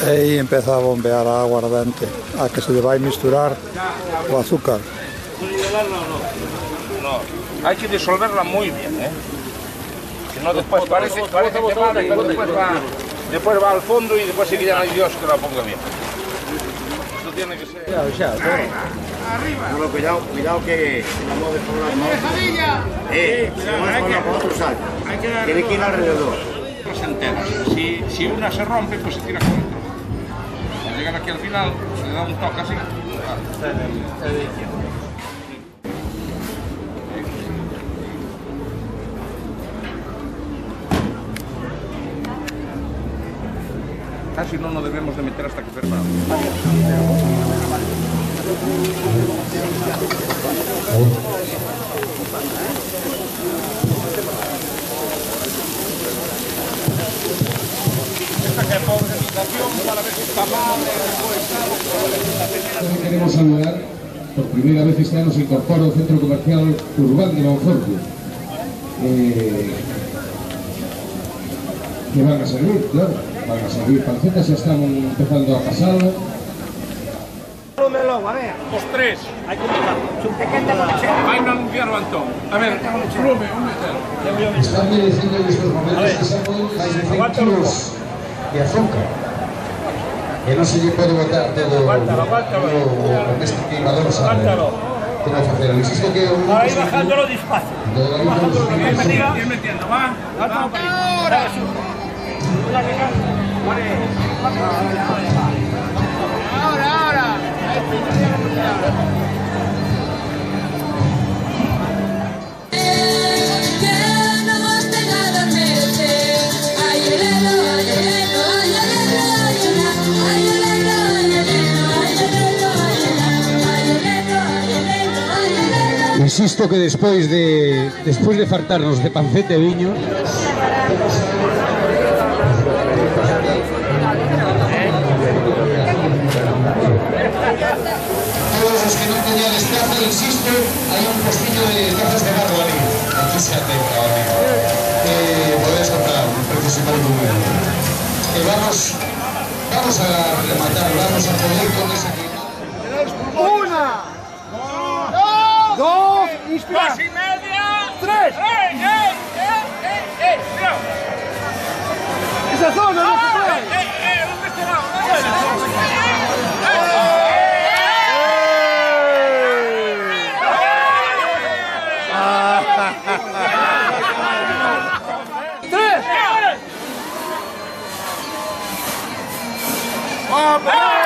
E empeza a bombear a aguardente a que se lle vai misturar o azúcar. No, hay que disolverla muy bien, ¿eh? Si no después parece que va, pero después va al fondo y después se queda ay Dios que la ponga bien. Esto tiene que ser... Arriba. No, cuidado que vamos a despoblar. Si vamos a despoblar por otro salto. Tiene que ir alrededor. Las enteras. Si una se rompe, pues se tira con otra. Al llegar aquí al final, se le da un toque así. Casi no nos debemos de meter hasta que ferma. Queremos saludar, por primera vez este año se incorpora el Centro Comercial Urbán de Monforte, que van a servir, claro, van a servir pancetas, ya están empezando a pasarlo. Los tres. Hay que empezar. Hay un anunciarlo, Antón. A ver, plume, un meter. Están diciendo en estos momentos que se ponen más de 100 kilos de azúcar. Que no se le puede botar todo con este quemador, ¿sabes? ¿Cómo hacer? Insisto que... Ahí bajándolo despacio. Ir metiendo, va. Ahora. Ahora. Insisto que después de fartarnos de pancete e viño, todos los que no tenían estafa, insisto, hay un postillo de tazas de barro ahí. Aquí se acepta, amigo. Podéis comprar un precio simbólico. Vamos a rematar, vamos a poder con esa que... Una. Dos, inspira. 2 y media. 3. Cuidado. Esa zona no se puede. De este lado. ¡Tres! ¡Vamos!